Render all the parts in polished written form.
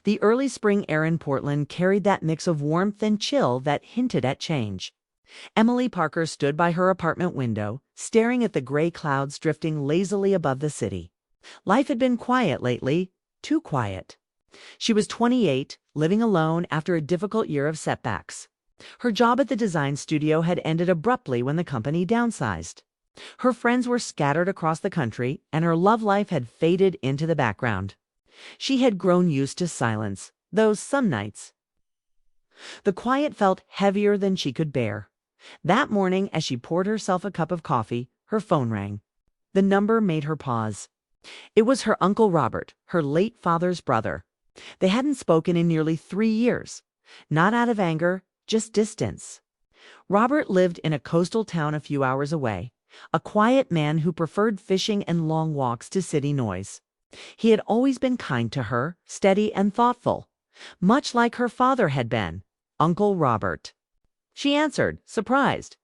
The early spring air in Portland carried that mix of warmth and chill that hinted at change. Emily Parker stood by her apartment window, staring at the gray clouds drifting lazily above the city. Life had been quiet lately, too quiet. She was 28, living alone after a difficult year of setbacks. Her job at the design studio had ended abruptly when the company downsized. Her friends were scattered across the country, and her love life had faded into the background. She had grown used to silence, though some nights. The quiet felt heavier than she could bear. That morning, as she poured herself a cup of coffee, her phone rang. The number made her pause. It was her Uncle Robert, her late father's brother. They hadn't spoken in nearly 3 years. Not out of anger, just distance. Robert lived in a coastal town a few hours away, a quiet man who preferred fishing and long walks to city noise. He had always been kind to her, steady and thoughtful, much like her father had been, Uncle Robert. She answered, surprised.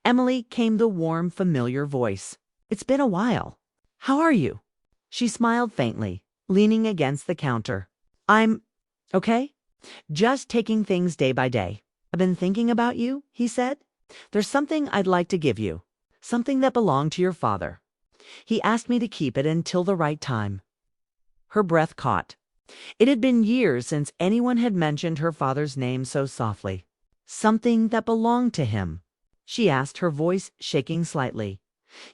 Emily came the warm, familiar voice. "It's been a while. How are you?" She smiled faintly, leaning against the counter. "I'm okay. Just taking things day by day. I've been thinking about you," he said. "There's something I'd like to give you, something that belonged to your father. He asked me to keep it until the right time." Her breath caught. It had been years since anyone had mentioned her father's name so softly. "Something that belonged to him?" she asked, her voice shaking slightly.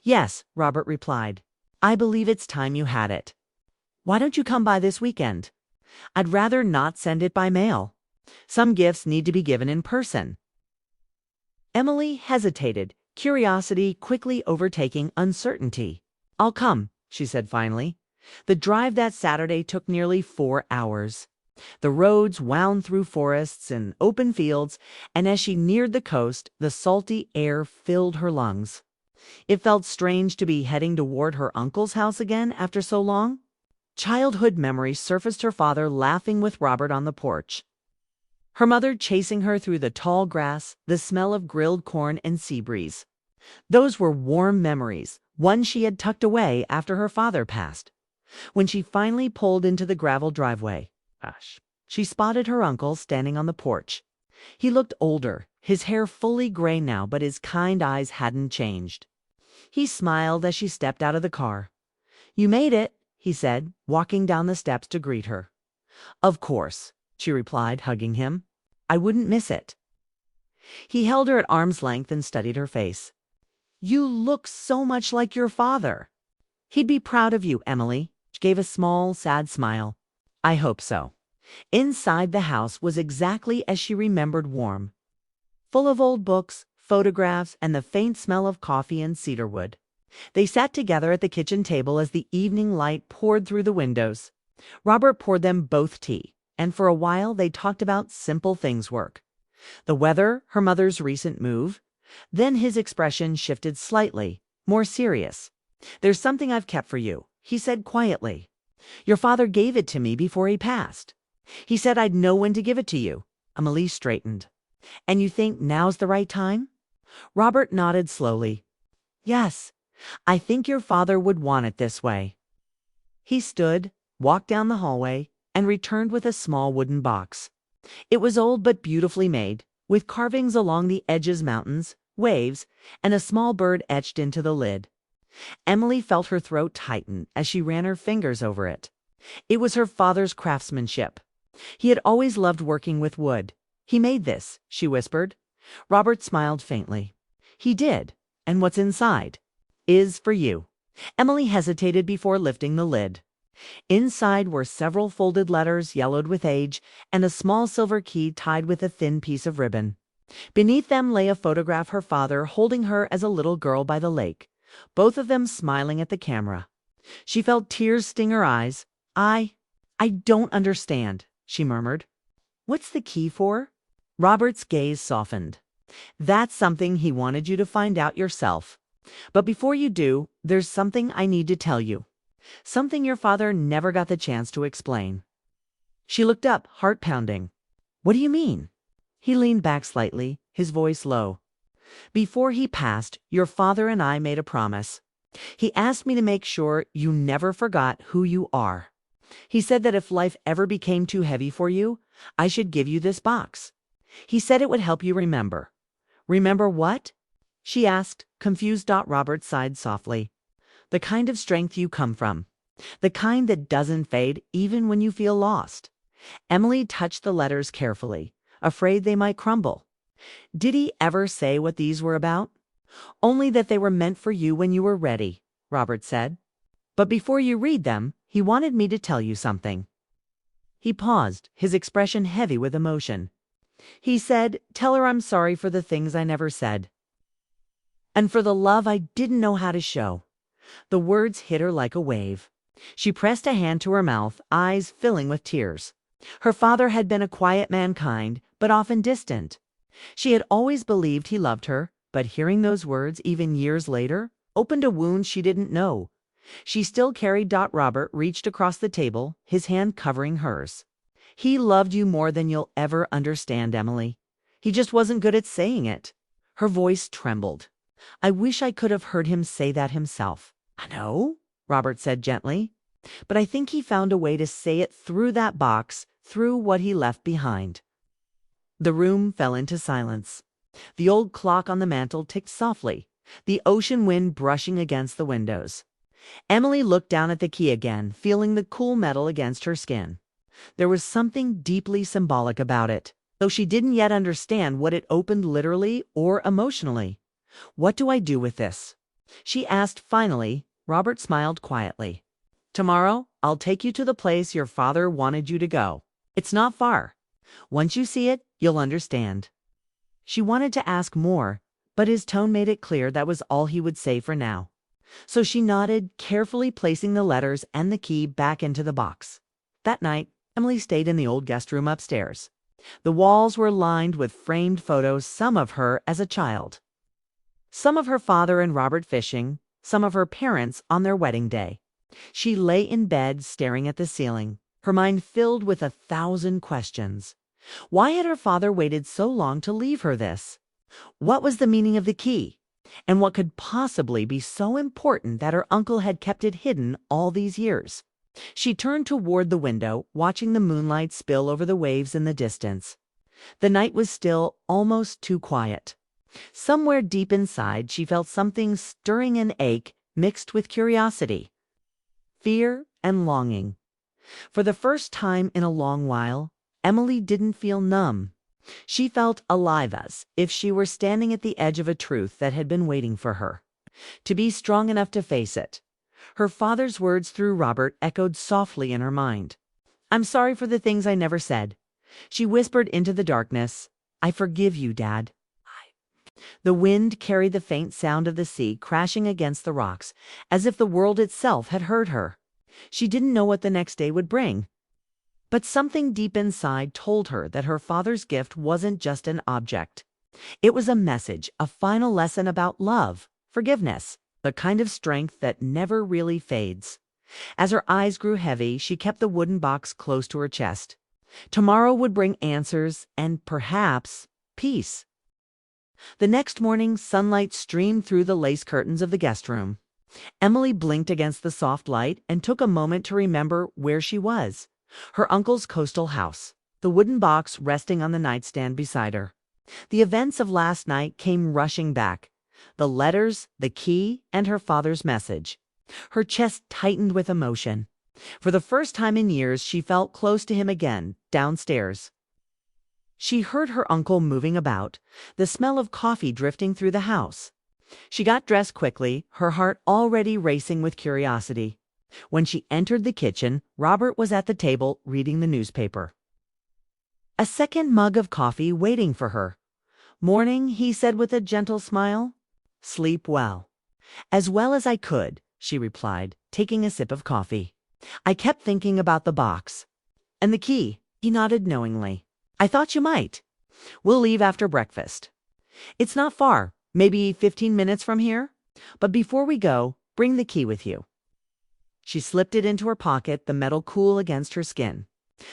"Yes," Robert replied. "I believe it's time you had it. Why don't you come by this weekend? I'd rather not send it by mail. Some gifts need to be given in person." Emily hesitated, curiosity quickly overtaking uncertainty. "I'll come," she said finally. The drive that Saturday took nearly 4 hours. The roads wound through forests and open fields, and as she neared the coast, the salty air filled her lungs. It felt strange to be heading toward her uncle's house again after so long. Childhood memories surfaced, her father laughing with Robert on the porch, her mother chasing her through the tall grass, the smell of grilled corn and sea breeze. Those were warm memories, ones she had tucked away after her father passed. When she finally pulled into the gravel driveway, she spotted her uncle standing on the porch. He looked older, his hair fully gray now, but his kind eyes hadn't changed. He smiled as she stepped out of the car. "You made it," he said, walking down the steps to greet her. "Of course," she replied, hugging him. "I wouldn't miss it." He held her at arm's length and studied her face. "You look so much like your father." "He'd be proud of you, Emily." She gave a small, sad smile. "I hope so." Inside the house was exactly as she remembered, warm, full of old books, photographs, and the faint smell of coffee and cedarwood. They sat together at the kitchen table as the evening light poured through the windows. Robert poured them both tea, and for a while they talked about simple things: work, the weather, her mother's recent move. Then his expression shifted slightly, more serious. "There's something I've kept for you," he said quietly. "Your father gave it to me before he passed. He said I'd know when to give it to you." Emily straightened. "And you think now's the right time?" Robert nodded slowly. "Yes, I think your father would want it this way." He stood, walked down the hallway, and returned with a small wooden box. It was old but beautifully made, with carvings along the edges, mountains, waves, and a small bird etched into the lid. Emily felt her throat tighten as she ran her fingers over it. It was her father's craftsmanship. He had always loved working with wood. "He made this," she whispered. Robert smiled faintly. "He did. And what's inside is for you." Emily hesitated before lifting the lid. Inside were several folded letters, yellowed with age, and a small silver key tied with a thin piece of ribbon. Beneath them lay a photograph, her father holding her as a little girl by the lake, both of them smiling at the camera. She felt tears sting her eyes. I don't understand," she murmured. "What's the key for?" Robert's gaze softened. "That's something he wanted you to find out yourself. But before you do, there's something I need to tell you. Something your father never got the chance to explain." She looked up, heart pounding. "What do you mean?" He leaned back slightly, his voice low. "Before he passed, your father and I made a promise. He asked me to make sure you never forgot who you are. He said that if life ever became too heavy for you, I should give you this box. He said it would help you remember. Remember what? She asked, confused. Robert sighed softly. The kind of strength you come from. The kind that doesn't fade even when you feel lost. Emily touched the letters carefully, afraid they might crumble. Did he ever say what these were about? Only that they were meant for you when you were ready, Robert said. But before you read them, he wanted me to tell you something. He paused, his expression heavy with emotion. He said, tell her I'm sorry for the things I never said. And for the love I didn't know how to show. The words hit her like a wave. She pressed a hand to her mouth, eyes filling with tears. Her father had been a quiet man, kind, but often distant. She had always believed he loved her, but hearing those words, even years later, opened a wound she didn't know. She still carried. Robert reached across the table, his hand covering hers. He loved you more than you'll ever understand, Emily. He just wasn't good at saying it. Her voice trembled. I wish I could have heard him say that himself. I know, Robert said gently, but I think he found a way to say it through that box, through what he left behind. The room fell into silence. The old clock on the mantel ticked softly, the ocean wind brushing against the windows. Emily looked down at the key again, feeling the cool metal against her skin. There was something deeply symbolic about it, though she didn't yet understand what it opened literally or emotionally. What do I do with this? She asked finally. Robert smiled quietly. Tomorrow, I'll take you to the place your father wanted you to go. It's not far. Once you see it, you'll understand. She wanted to ask more, but his tone made it clear that was all he would say for now. So she nodded, carefully placing the letters and the key back into the box. That night, Emily stayed in the old guest room upstairs. The walls were lined with framed photos, some of her as a child. Some of her father and Robert fishing, some of her parents on their wedding day. She lay in bed staring at the ceiling, her mind filled with 1,000 questions. Why had her father waited so long to leave her this? What was the meaning of the key? And what could possibly be so important that her uncle had kept it hidden all these years? She turned toward the window, watching the moonlight spill over the waves in the distance. The night was still, almost too quiet. Somewhere deep inside, she felt something stirring an ache mixed with curiosity, fear, and longing. For the first time in a long while, Emily didn't feel numb. She felt alive, as if she were standing at the edge of a truth that had been waiting for her, to be strong enough to face it. Her father's words through Robert echoed softly in her mind. I'm sorry for the things I never said. She whispered into the darkness. I forgive you, Dad. The wind carried the faint sound of the sea crashing against the rocks, as if the world itself had heard her. She didn't know what the next day would bring. But something deep inside told her that her father's gift wasn't just an object. It was a message, a final lesson about love, forgiveness, the kind of strength that never really fades. As her eyes grew heavy, she kept the wooden box close to her chest. Tomorrow would bring answers and, perhaps, peace. The next morning, sunlight streamed through the lace curtains of the guest room. Emily blinked against the soft light and took a moment to remember where she was. Her uncle's coastal house, the wooden box resting on the nightstand beside her. The events of last night came rushing back. The letters, the key, and her father's message. Her chest tightened with emotion. For the first time in years, she felt close to him again, downstairs. She heard her uncle moving about, the smell of coffee drifting through the house. She got dressed quickly, her heart already racing with curiosity. When she entered the kitchen, Robert was at the table reading the newspaper. A second mug of coffee waiting for her. Morning, he said with a gentle smile. Sleep well. As well as I could, she replied, taking a sip of coffee. I kept thinking about the box. And the key, he nodded knowingly. I thought you might. We'll leave after breakfast. It's not far, maybe 15 minutes from here. But before we go, bring the key with you. She slipped it into her pocket, the metal cool against her skin.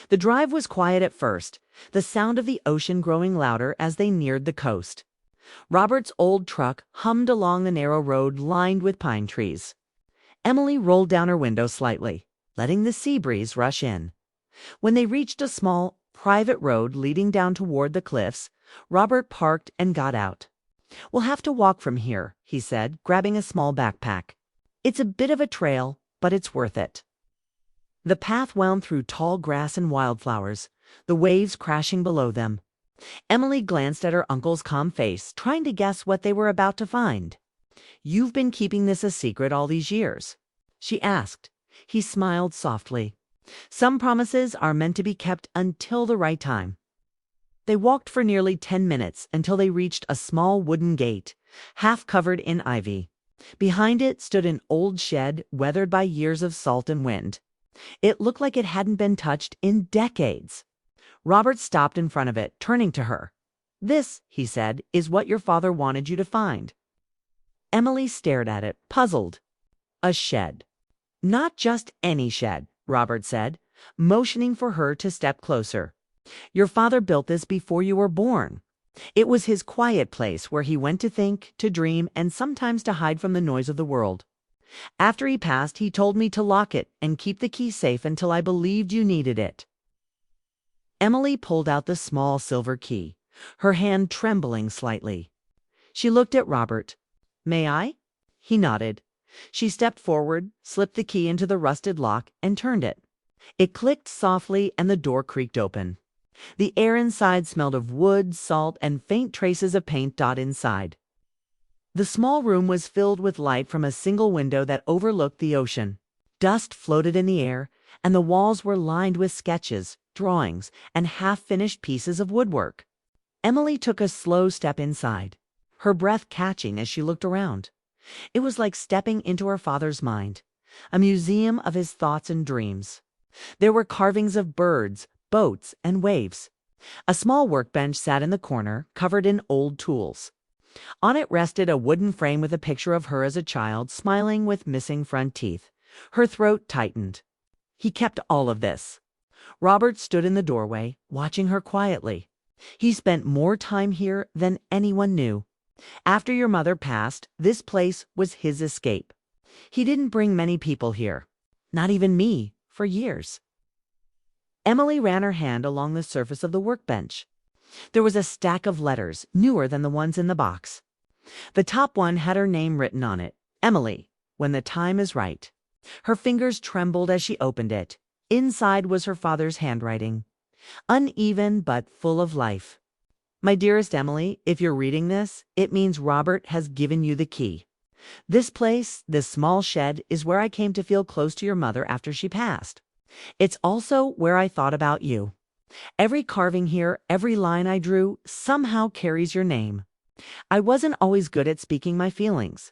The drive was quiet at first, the sound of the ocean growing louder as they neared the coast. Robert's old truck hummed along the narrow road lined with pine trees. Emily rolled down her window slightly. letting the sea breeze rush in. When they reached a small, private road leading down toward the cliffs, Robert parked and got out. "We'll have to walk from here," he said, grabbing a small backpack. "It's a bit of a trail, but it's worth it." The path wound through tall grass and wildflowers, the waves crashing below them. Emily glanced at her uncle's calm face, trying to guess what they were about to find. "You've been keeping this a secret all these years?" she asked. He smiled softly. "Some promises are meant to be kept until the right time." They walked for nearly 10 minutes until they reached a small wooden gate, half covered in ivy. Behind it stood an old shed weathered by years of salt and wind. It looked like it hadn't been touched in decades. Robert stopped in front of it, turning to her. "This," he said, "is what your father wanted you to find." Emily stared at it, puzzled. "A shed." "Not just any shed," Robert said, motioning for her to step closer. "Your father built this before you were born. It was his quiet place where he went to think, to dream, and sometimes to hide from the noise of the world. After he passed, he told me to lock it and keep the key safe until I believed you needed it." Emily pulled out the small silver key, her hand trembling slightly. She looked at Robert. "May I?" He nodded. She stepped forward, slipped the key into the rusted lock, and turned it. It clicked softly and the door creaked open. The air inside smelled of wood, salt, and faint traces of paint dot inside. The small room was filled with light from a single window that overlooked the ocean. Dust floated in the air, and the walls were lined with sketches, drawings, and half-finished pieces of woodwork. Emily took a slow step inside, her breath catching as she looked around. It was like stepping into her father's mind, a museum of his thoughts and dreams. There were carvings of birds, boats, and waves. A small workbench sat in the corner, covered in old tools. On it rested a wooden frame with a picture of her as a child, smiling with missing front teeth. Her throat tightened. He kept all of this. Robert stood in the doorway, watching her quietly. He spent more time here than anyone knew. After your mother passed, this place was his escape. He didn't bring many people here, not even me, for years. Emily ran her hand along the surface of the workbench. There was a stack of letters, newer than the ones in the box. The top one had her name written on it, Emily, when the time is right. Her fingers trembled as she opened it. Inside was her father's handwriting, uneven but full of life. "My dearest Emily, if you're reading this, it means Robert has given you the key. This place, this small shed, is where I came to feel close to your mother after she passed. It's also where I thought about you. Every carving here, every line I drew, somehow carries your name. I wasn't always good at speaking my feelings.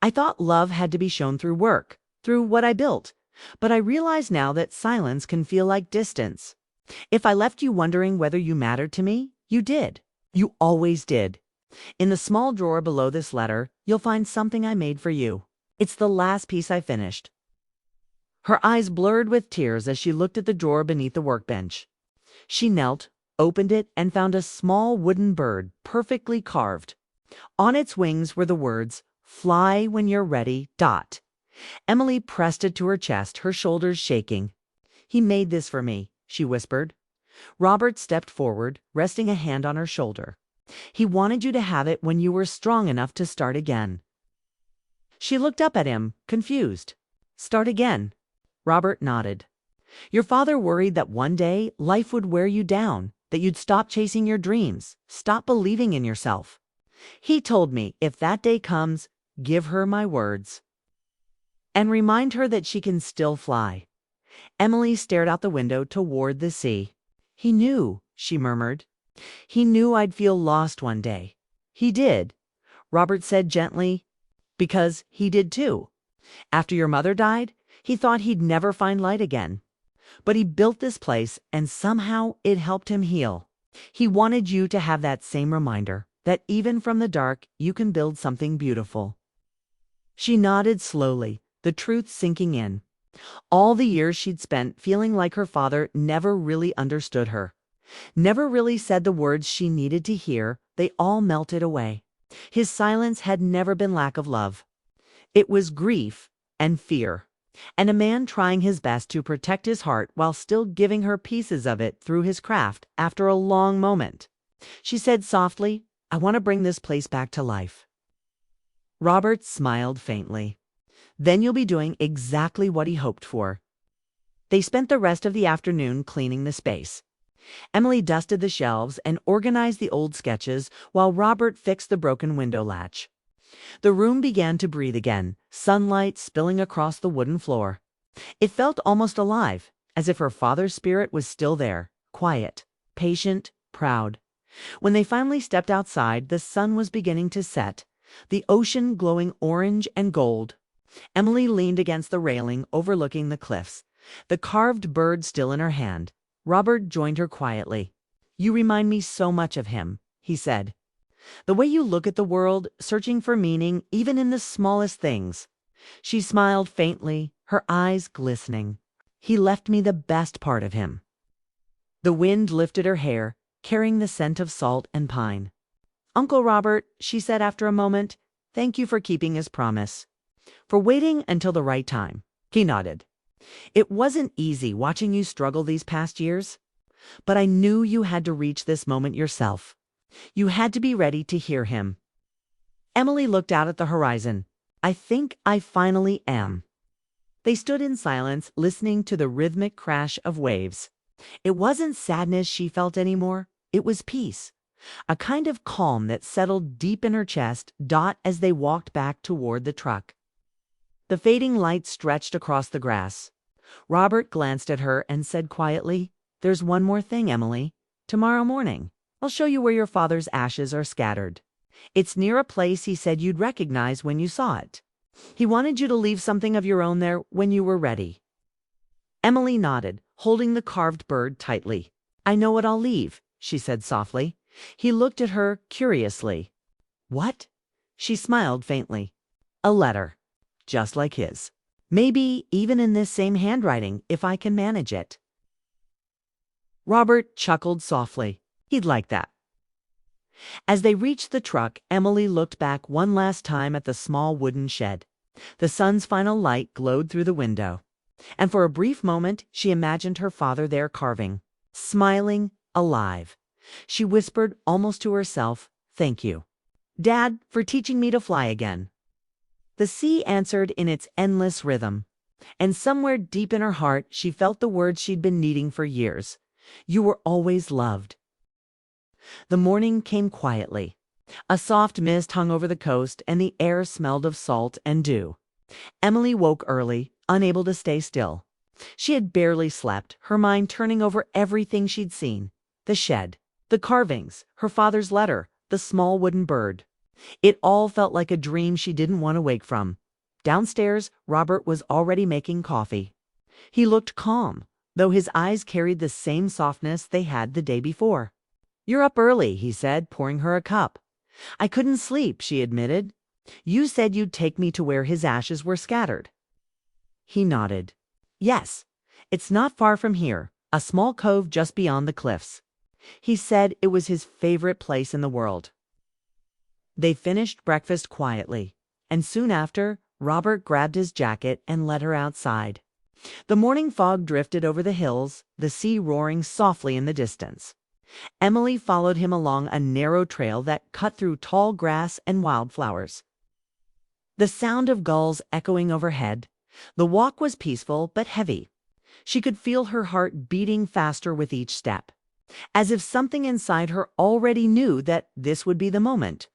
I thought love had to be shown through work, through what I built, but I realize now that silence can feel like distance. If I left you wondering whether you mattered to me, you did. You always did. In the small drawer below this letter, you'll find something I made for you. It's the last piece I finished." Her eyes blurred with tears as she looked at the drawer beneath the workbench. She knelt, opened it, and found a small wooden bird, perfectly carved. On its wings were the words, "Fly when you're ready, Dot." Emily pressed it to her chest, her shoulders shaking. "He made this for me," she whispered. Robert stepped forward, resting a hand on her shoulder. "He wanted you to have it when you were strong enough to start again." She looked up at him, confused. "Start again?" Robert nodded. "Your father worried that one day life would wear you down, that you'd stop chasing your dreams, stop believing in yourself. He told me if that day comes, give her my words. And remind her that she can still fly." Emily stared out the window toward the sea. "He knew," she murmured. "He knew I'd feel lost one day." "He did," Robert said gently, "because he did too. After your mother died, he thought he'd never find light again. But he built this place, and somehow it helped him heal. He wanted you to have that same reminder, that even from the dark, you can build something beautiful." She nodded slowly, the truth sinking in. All the years she'd spent feeling like her father never really understood her, never really said the words she needed to hear, they all melted away. His silence had never been lack of love. It was grief and fear. and a man trying his best to protect his heart while still giving her pieces of it through his craft after a long moment. She said softly, "I want to bring this place back to life." Robert smiled faintly. Then you'll be doing exactly what he hoped for. They spent the rest of the afternoon cleaning the space. Emily dusted the shelves and organized the old sketches while Robert fixed the broken window latch. The room began to breathe again, sunlight spilling across the wooden floor. It felt almost alive, as if her father's spirit was still there, quiet, patient, proud. When they finally stepped outside, the sun was beginning to set, the ocean glowing orange and gold. Emily leaned against the railing overlooking the cliffs, the carved bird still in her hand. Robert joined her quietly. "You remind me so much of him," he said. "The way you look at the world, searching for meaning even in the smallest things." She smiled faintly, her eyes glistening. "He left me the best part of him." The wind lifted her hair, carrying the scent of salt and pine. "Uncle Robert," she said after a moment, "thank you for keeping his promise. For waiting until the right time." He nodded. "It wasn't easy watching you struggle these past years, but I knew you had to reach this moment yourself. You had to be ready to hear him." Emily looked out at the horizon. "I think I finally am." They stood in silence, listening to the rhythmic crash of waves. It wasn't sadness she felt anymore. It was peace, a kind of calm that settled deep in her chest as they walked back toward the truck. The fading light stretched across the grass. Robert glanced at her and said quietly, "There's one more thing, Emily. Tomorrow morning, I'll show you where your father's ashes are scattered. It's near a place he said you'd recognize when you saw it. He wanted you to leave something of your own there when you were ready." Emily nodded, holding the carved bird tightly. "I know what I'll leave," she said softly. He looked at her curiously. "What?" She smiled faintly. "A letter. Just like his. Maybe even in this same handwriting, if I can manage it." Robert chuckled softly. He'd like that. As they reached the truck, Emily looked back one last time at the small wooden shed. The sun's final light glowed through the window, and for a brief moment she imagined her father there carving, smiling, alive. She whispered almost to herself, "Thank you, Dad, for teaching me to fly again." The sea answered in its endless rhythm, and somewhere deep in her heart she felt the words she'd been needing for years. "You were always loved." The morning came quietly. A soft mist hung over the coast, and the air smelled of salt and dew. Emily woke early, unable to stay still. She had barely slept, her mind turning over everything she'd seen. The shed, the carvings, her father's letter, the small wooden bird. It all felt like a dream she didn't want to wake from. Downstairs, Robert was already making coffee. He looked calm, though his eyes carried the same softness they had the day before. "You're up early," he said, pouring her a cup. "I couldn't sleep," she admitted. "You said you'd take me to where his ashes were scattered." He nodded. "Yes, it's not far from here, a small cove just beyond the cliffs." He said it was his favorite place in the world. They finished breakfast quietly, and soon after, Robert grabbed his jacket and led her outside. The morning fog drifted over the hills, the sea roaring softly in the distance. Emily followed him along a narrow trail that cut through tall grass and wildflowers. The sound of gulls echoing overhead. The walk was peaceful but heavy. She could feel her heart beating faster with each step, as if something inside her already knew that this would be the moment.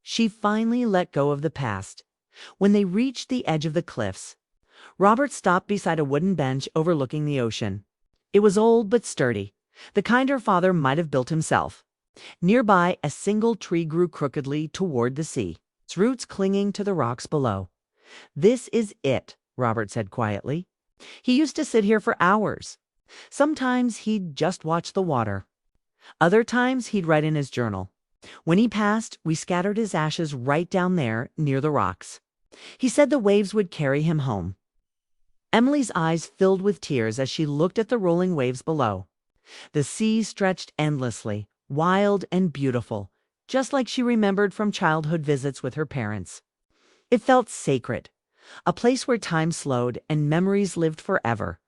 She finally let go of the past. When they reached the edge of the cliffs, Robert stopped beside a wooden bench overlooking the ocean. It was old but sturdy, the kind her father might have built himself. Nearby, a single tree grew crookedly toward the sea, its roots clinging to the rocks below. "This is it," Robert said quietly. He used to sit here for hours. Sometimes he'd just watch the water. Other times he'd write in his journal. When he passed, we scattered his ashes right down there near the rocks. He said the waves would carry him home. Emily's eyes filled with tears as she looked at the rolling waves below. The sea stretched endlessly, wild and beautiful, just like she remembered from childhood visits with her parents. It felt sacred, a place where time slowed and memories lived forever.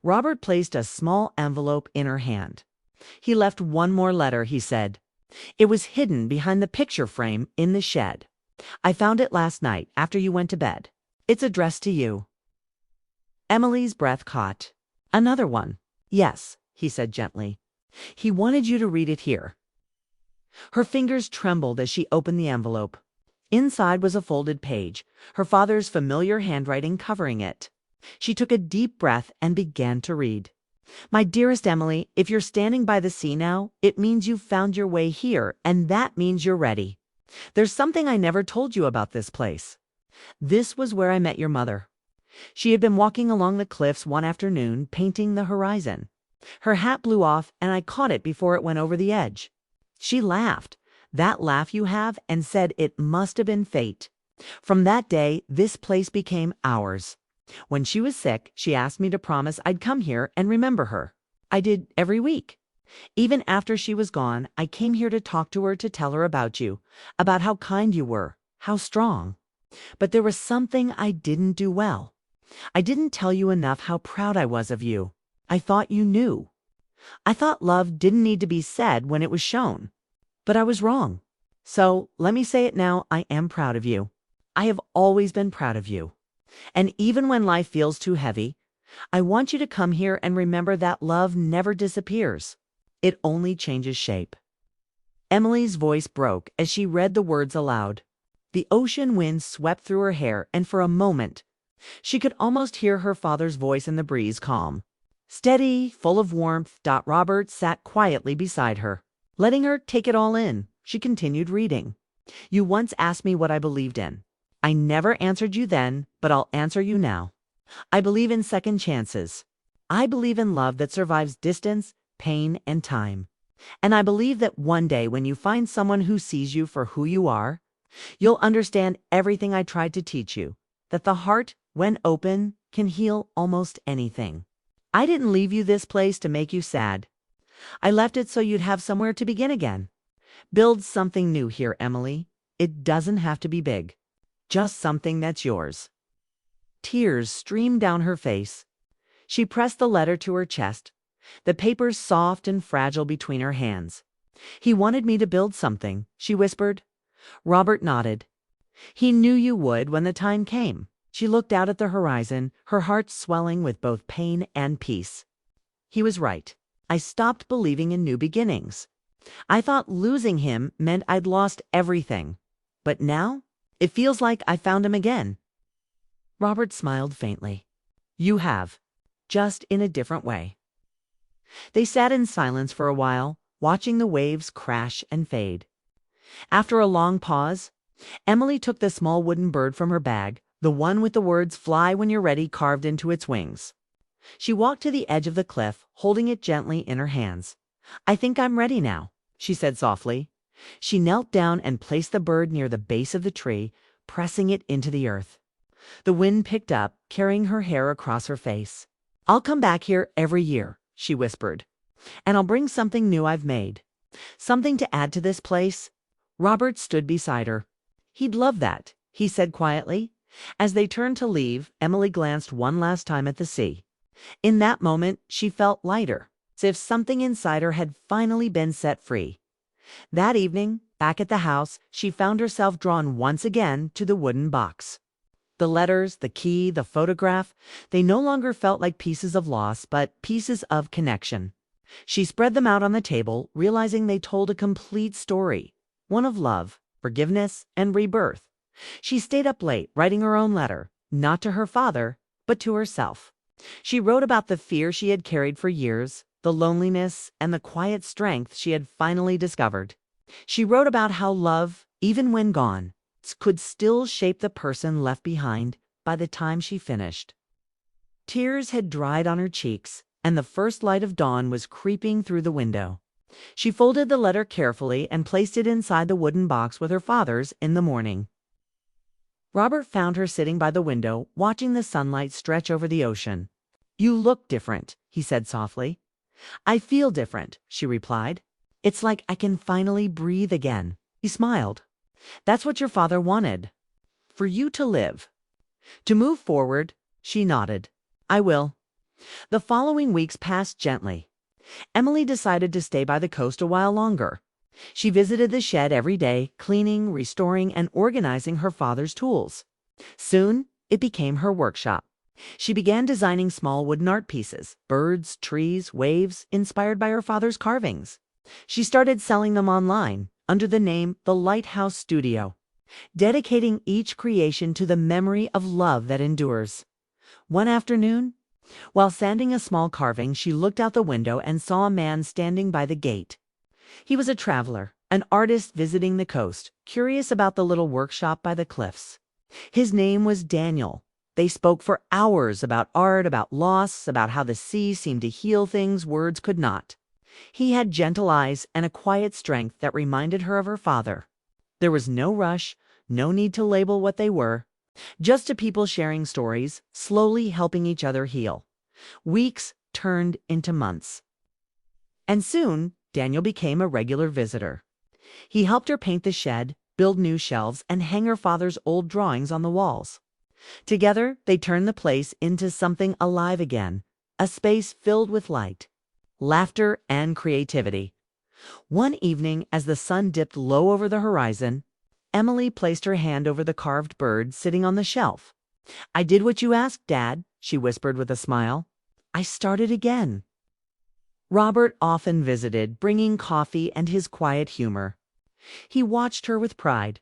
Robert placed a small envelope in her hand. He left one more letter, he said. It was hidden behind the picture frame in the shed. I found it last night after you went to bed. It's addressed to you. Emily's breath caught. Another one. Yes, he said gently. He wanted you to read it here. Her fingers trembled as she opened the envelope. Inside was a folded page, her father's familiar handwriting covering it. She took a deep breath and began to read. My dearest Emily, if you're standing by the sea now, it means you've found your way here, and that means you're ready. There's something I never told you about this place. This was where I met your mother. She had been walking along the cliffs one afternoon, painting the horizon. Her hat blew off, and I caught it before it went over the edge. She laughed, that laugh you have, and said it must have been fate. From that day, this place became ours. When she was sick, she asked me to promise I'd come here and remember her. I did every week. Even after she was gone, I came here to talk to her, to tell her about you, about how kind you were, how strong. But there was something I didn't do well. I didn't tell you enough how proud I was of you. I thought you knew. I thought love didn't need to be said when it was shown. But I was wrong. So, let me say it now, I am proud of you. I have always been proud of you. And even when life feels too heavy, I want you to come here and remember that love never disappears. It only changes shape. Emily's voice broke as she read the words aloud. The ocean wind swept through her hair, and for a moment, she could almost hear her father's voice in the breeze, calm, steady, full of warmth. Robert sat quietly beside her. Letting her take it all in, she continued reading. You once asked me what I believed in. I never answered you then, but I'll answer you now. I believe in second chances. I believe in love that survives distance, pain, and time. And I believe that one day when you find someone who sees you for who you are, you'll understand everything I tried to teach you, that the heart, when open, can heal almost anything. I didn't leave you this place to make you sad. I left it so you'd have somewhere to begin again. Build something new here, Emily. It doesn't have to be big. Just something that's yours. Tears streamed down her face. She pressed the letter to her chest, the paper soft and fragile between her hands. He wanted me to build something, she whispered. Robert nodded. He knew you would when the time came. She looked out at the horizon, her heart swelling with both pain and peace. He was right. I stopped believing in new beginnings. I thought losing him meant I'd lost everything. But now, it feels like I found him again. Robert smiled faintly. You have, just in a different way. They sat in silence for a while, watching the waves crash and fade. After a long pause, Emily took the small wooden bird from her bag, the one with the words "Fly when you're ready" carved into its wings. She walked to the edge of the cliff, holding it gently in her hands. I think I'm ready now, she said softly. She knelt down and placed the bird near the base of the tree, pressing it into the earth. The wind picked up, carrying her hair across her face. I'll come back here every year, she whispered, and I'll bring something new I've made. Something to add to this place. Robert stood beside her. He'd love that, he said quietly. As they turned to leave, Emily glanced one last time at the sea. In that moment, she felt lighter, as if something inside her had finally been set free. That evening, back at the house, she found herself drawn once again to the wooden box. The letters, the key, the photograph, they no longer felt like pieces of loss, but pieces of connection. She spread them out on the table, realizing they told a complete story, one of love, forgiveness, and rebirth. She stayed up late, writing her own letter, not to her father, but to herself. She wrote about the fear she had carried for years, the loneliness, and the quiet strength she had finally discovered. She wrote about how love, even when gone, could still shape the person left behind by the time she finished. Tears had dried on her cheeks, and the first light of dawn was creeping through the window. She folded the letter carefully and placed it inside the wooden box with her father's in the morning. Robert found her sitting by the window, watching the sunlight stretch over the ocean. You look different, he said softly. I feel different, she replied. It's like I can finally breathe again. He smiled. That's what your father wanted. For you to live. To move forward, she nodded. I will. The following weeks passed gently. Emily decided to stay by the coast a while longer. She visited the shed every day, cleaning, restoring, and organizing her father's tools. Soon, it became her workshop. She began designing small wooden art pieces, birds, trees, waves, inspired by her father's carvings. She started selling them online under the name The Lighthouse Studio, dedicating each creation to the memory of love that endures. One afternoon, while sanding a small carving, she looked out the window and saw a man standing by the gate. He was a traveler, an artist visiting the coast, curious about the little workshop by the cliffs. His name was Daniel. They spoke for hours about art, about loss, about how the sea seemed to heal things words could not. He had gentle eyes and a quiet strength that reminded her of her father. There was no rush, no need to label what they were, just two people sharing stories, slowly helping each other heal. Weeks turned into months. And soon, Daniel became a regular visitor. He helped her paint the shed, build new shelves, and hang her father's old drawings on the walls. Together, they turned the place into something alive again, a space filled with light, laughter, and creativity. One evening, as the sun dipped low over the horizon, Emily placed her hand over the carved bird sitting on the shelf. I did what you asked, Dad, she whispered with a smile. I started again. Robert often visited, bringing coffee and his quiet humor. He watched her with pride,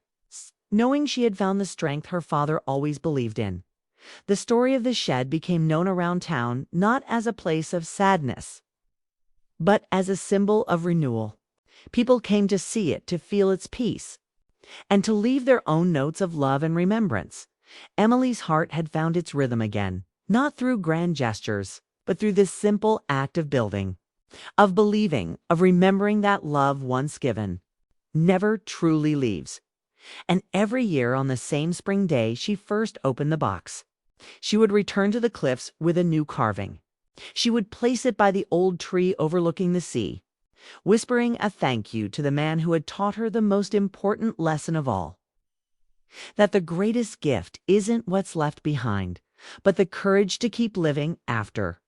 knowing she had found the strength her father always believed in. The story of the shed became known around town not as a place of sadness, but as a symbol of renewal. People came to see it, to feel its peace, and to leave their own notes of love and remembrance. Emily's heart had found its rhythm again, not through grand gestures, but through this simple act of building, of believing, of remembering that love once given never truly leaves. And every year on the same spring day she first opened the box, she would return to the cliffs with a new carving. She would place it by the old tree overlooking the sea, whispering a thank you to the man who had taught her the most important lesson of all. That the greatest gift isn't what's left behind, but the courage to keep living after.